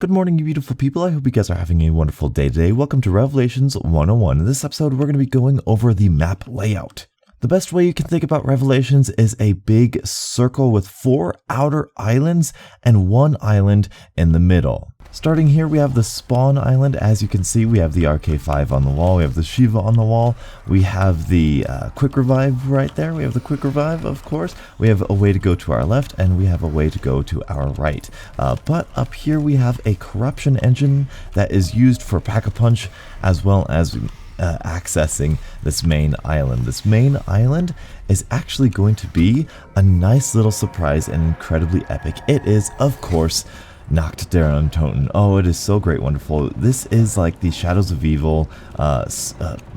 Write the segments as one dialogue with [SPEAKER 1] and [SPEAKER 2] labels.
[SPEAKER 1] Good morning, you beautiful people. I hope you guys are having a wonderful day today. Welcome to Revelations 101. In this episode, we're going to be going over the map layout. The best way you can think about Revelations is a big circle with 4 outer islands and 1 island in the middle. Starting here, we have the spawn island. As you can see, we have the RK5 on the wall. We have the Shiva on the wall. We have the quick revive right there. We have the quick revive, of course. We have a way to go to our left, and we have a way to go to our right. But up here, we have a corruption engine that is used for Pack-a-Punch, as well as accessing this main island. This main island is actually going to be a nice little surprise and incredibly epic. It is, of course, Nacht der Untoten. Oh, it is so great, wonderful. This is like the Shadows of Evil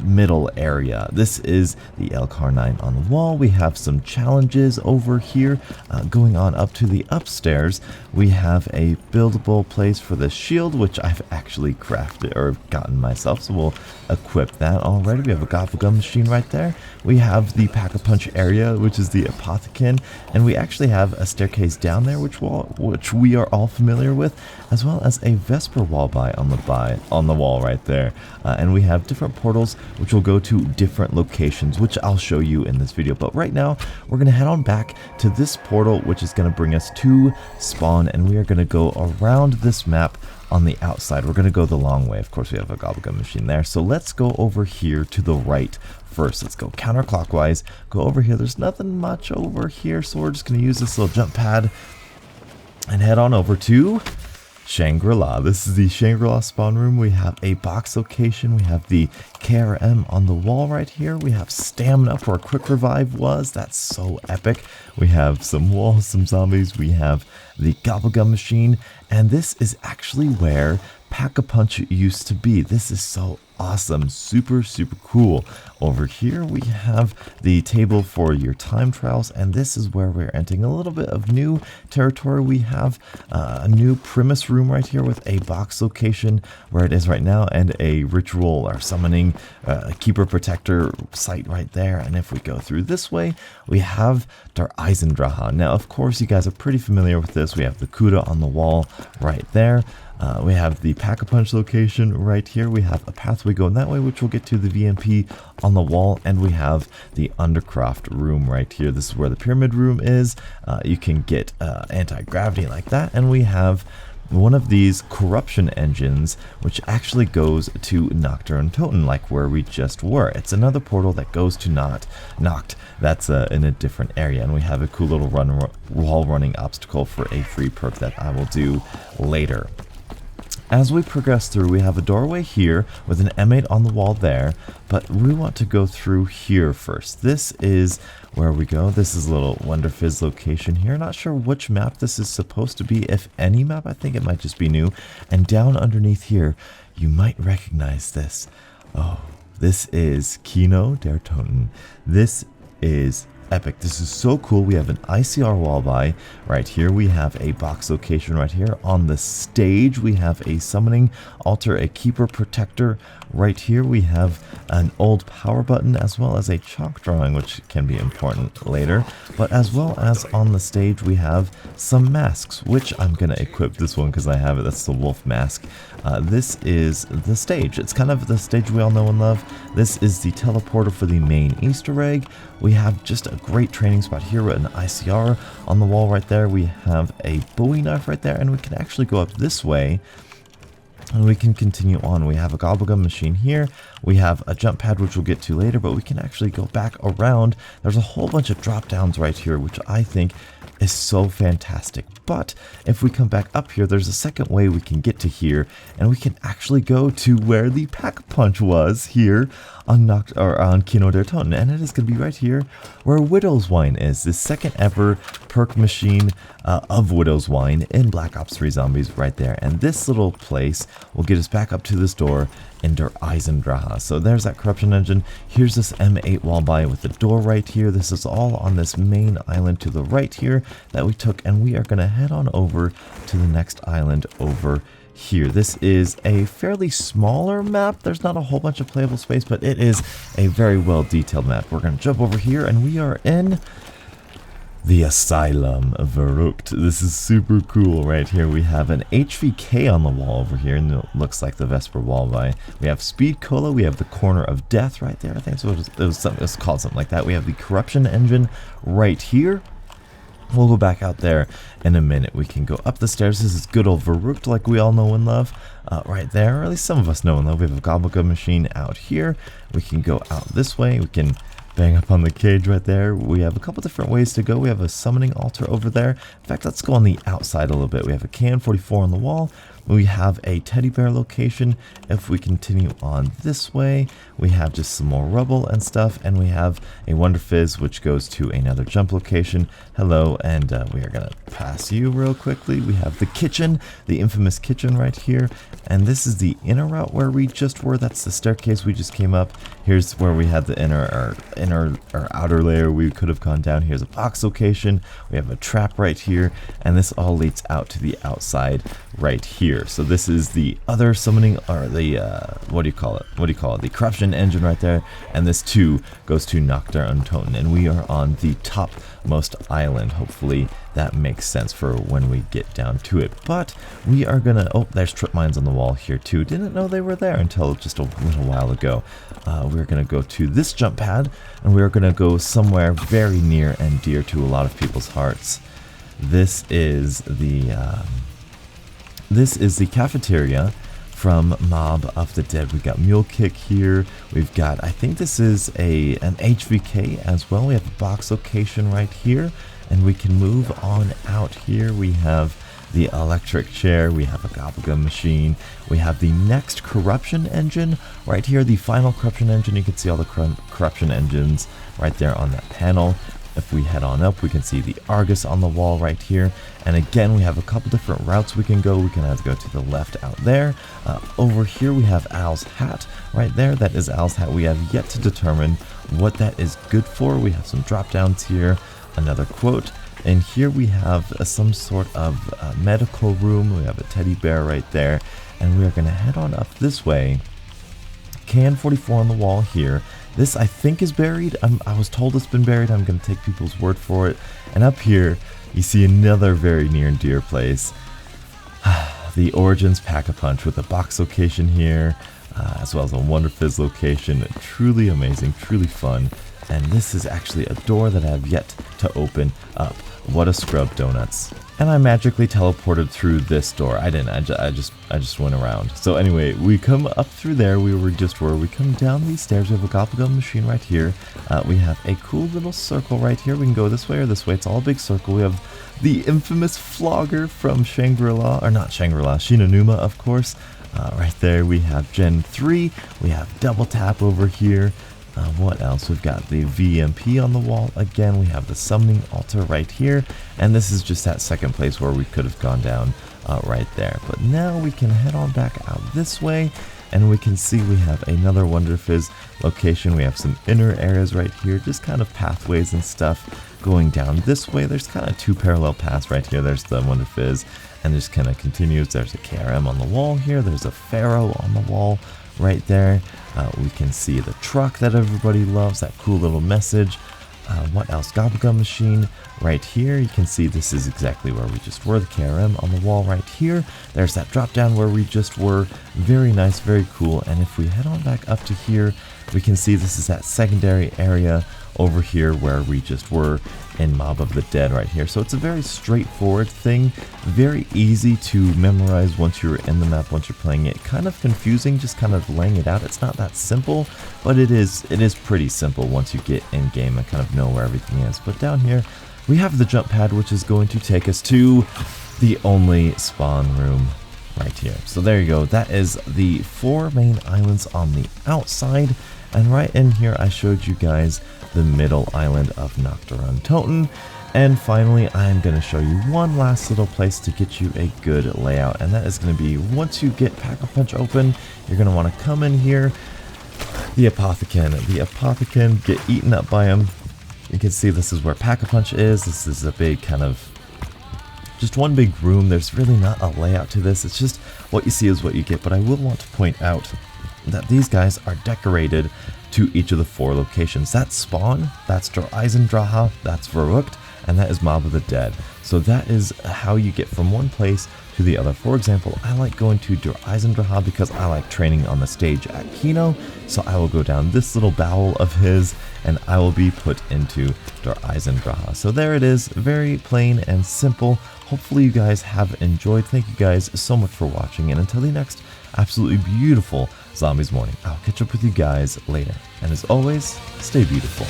[SPEAKER 1] middle area. This is the L-Carnine on the wall. We have some challenges over here going on up to the upstairs. We have a buildable place for the shield, which I've actually crafted or gotten myself, so we'll equip that already. We have a Gobblegum machine right there. We have the Pack-a-Punch area, which is the Apothecon, and we actually have a staircase down there, which we are all familiar with, as well as a Vesper wall on the wall right there. And we have different portals which will go to different locations, which I'll show you in this video. But right now, we're going to head on back to this portal, which is going to bring us to spawn, and we are going to go around this map on the outside. We're going to go the long way. Of course, we have a Gobblegum machine there. So let's go over here to the right first. Let's go counterclockwise. Go over here. There's nothing much over here, so we're just going to use this little jump pad and head on over to Shangri-La. This is the Shangri-La spawn room. We have a box location. We have the KRM on the wall right here. We have stamina up where quick revive was. That's so epic. We have some walls, some zombies. We have the Gobblegum machine. And this is actually where Pack-a-Punch used to be. This is so awesome. Super, super cool. Over here we have the table for your time trials, and this is where we're entering a little bit of new territory. We have a new premise room right here with a box location where it is right now, and a ritual or summoning keeper protector site right there. And if we go through this way, we have Der Eisendrache. Now, of course, you guys are pretty familiar with this. We have the Kuda on the wall right there. We have the Pack-a-Punch location right here. We have a pathway going that way, which will get to the VMP on the wall. And we have the Undercroft room right here. This is where the pyramid room is. You can get anti-gravity like that. And we have one of these corruption engines, which actually goes to Nacht der Untoten, like where we just were. It's another portal that goes to Nacht. That's in a different area. And we have a cool little wall running obstacle for a free perk that I will do later. As we progress through, we have a doorway here with an M8 on the wall there, but we want to go through here first. This is where we go. This is a little Wonderfizz location here. Not sure which map this is supposed to be, if any map. I think it might just be new. And down underneath here, you might recognize this. Oh, this is Kino der Toten. This is epic. This is so cool. We have an ICR wall by right here. We have a box location right here. On the stage, we have a summoning altar, a keeper protector right here. We have an old power button, as well as a chalk drawing, which can be important later. But as well as on the stage, we have some masks, which I'm going to equip this one because I have it. That's the wolf mask. This is the stage. It's kind of the stage we all know and love. This is the teleporter for the main Easter egg. We have just a great training spot here with an ICR on the wall right there. We have a Bowie knife right there, and we can actually go up this way and we can continue on. We have a Gobblegum machine here. We have a jump pad, which we'll get to later, but we can actually go back around. There's a whole bunch of drop downs right here, which I think is so fantastic. But if we come back up here, there's a second way we can get to here, and we can actually go to where the Pack-a-Punch was here on Kino der Toten, and it is going to be right here where Widow's Wine is, the second ever perk machine of Widow's Wine in Black Ops 3 Zombies right there. And this little place will get us back up to this door in Der Eisendrache. So there's that corruption engine. Here's this M8 wall by with the door right here. This is all on this main island to the right here that we took, and we are going to head on over to the next island over here. This is a fairly smaller map. There's not a whole bunch of playable space, but it is a very well detailed map. We're going to jump over here, and we are in The Asylum of Verrucht. This is super cool right here. We have an HVK on the wall over here, and it looks like the Vesper wall by. We have Speed Cola, we have the Corner of Death right there. I think it was called something like that. We have the Corruption Engine right here. We'll go back out there in a minute. We can go up the stairs. This is good old Verrucht, like we all know and love, right there. Or at least some of us know and love. We have a Gobblegum machine out here. We can go out this way. We can bang up on the cage right there. We have a couple different ways to go. We have a summoning altar over there. In fact, let's go on the outside a little bit. We have a can 44 on the wall. We have a teddy bear location. If we continue on this way, we have just some more rubble and stuff, and we have a Wonder Fizz, which goes to another jump location. Hello, and we are going to pass you real quickly. We have the kitchen, the infamous kitchen right here, and this is the inner route where we just were. That's the staircase we just came up. Here's where we had the inner or outer layer we could have gone down. Here's a box location. We have a trap right here, and this all leads out to the outside right here. So this is the other summoning, or the what do you call it? The corruption engine right there, and this too goes to Untitled, and we are on the topmost island. Hopefully that makes sense for when we get down to it. But we are gonna, oh, there's trip mines on the wall here too. Didn't know they were there until just a little while ago. We're gonna go to this jump pad, and we're gonna go somewhere very near and dear to a lot of people's hearts. This is the cafeteria from Mob of the Dead. We've got Mule Kick here. We've got, I think this is an HVK as well. We have a box location right here, and we can move on out here. We have the electric chair. We have a Gobblegum machine. We have the next corruption engine right here, the final corruption engine. You can see all the corruption engines right there on that panel. If we head on up, we can see the Argus on the wall right here. And again, we have a couple different routes we can go. We can either go to the left out there. Over here, we have Al's hat right there. That is Al's hat. We have yet to determine what that is good for. We have some drop downs here, another quote. And here we have some sort of medical room. We have a teddy bear right there. And we are going to head on up this way. Can 44 on the wall here. This, I think, is buried. I was told it's been buried. I'm going to take people's word for it. And up here, you see another very near and dear place. The Origins Pack-a-Punch with a box location here, as well as a Wonder Fizz location. Truly amazing, truly fun. And this is actually a door that I have yet to open up. What a scrub, donuts. And I magically teleported through this door. I didn't, I just went around. So anyway, we come up through there, we come down these stairs. We have a Gobblegum machine right here. We have a cool little circle right here. We can go this way or this way. It's all a big circle. We have the infamous flogger from Shangri-La, or not Shangri-La, Shinonuma, of course. Right there we have Gen 3. We have Double Tap over here. What else? We've got the VMP on the wall. Again, we have the summoning altar right here. And this is just that second place where we could have gone down right there. But now we can head on back out this way. And we can see we have another Wonder Fizz location. We have some inner areas right here. Just kind of pathways and stuff going down this way. There's kind of two parallel paths right here. There's the Wonder Fizz. And just kind of continues. There's a KRM on the wall here. There's a Pharaoh on the wall right there. We can see the truck that everybody loves, that cool little message. What else? Gobblegum machine right here. You can see this is exactly where we just were, the KRM on the wall right here. There's that drop down where we just were. Very nice, very cool. And if we head on back up to here, we can see this is that secondary area over here where we just were in Mob of the Dead right here. So it's a very straightforward thing, very easy to memorize once you're in the map, once you're playing it. Kind of confusing just kind of laying it out. It's not that simple, but it is pretty simple once you get in game and kind of know where everything is. But down here we have the jump pad, which is going to take us to the only spawn room right here. So there you go. That is the 4 main islands on the outside. And right in here, I showed you guys the middle island of Untitled. And finally, I'm going to show you one last little place to get you a good layout. And that is going to be, once you get Pack-a-Punch open, you're going to want to come in here. The Apothecon, get eaten up by him. You can see this is where Pack-a-Punch is. This is a big kind of, just one big room. There's really not a layout to this. It's just what you see is what you get. But I will want to point out that these guys are decorated to each of the 4 locations. That's Spawn, that's Der Eisendrache, that's Verrucht, and that is Mob of the Dead. So that is how you get from one place to the other. For example, I like going to Der Eisendrache because I like training on the stage at Kino, so I will go down this little bowel of his and I will be put into Der Eisendrache. So there it is, very plain and simple. Hopefully you guys have enjoyed. Thank you guys so much for watching, and until the next absolutely beautiful Zombies morning, I'll catch up with you guys later. And as always, stay beautiful.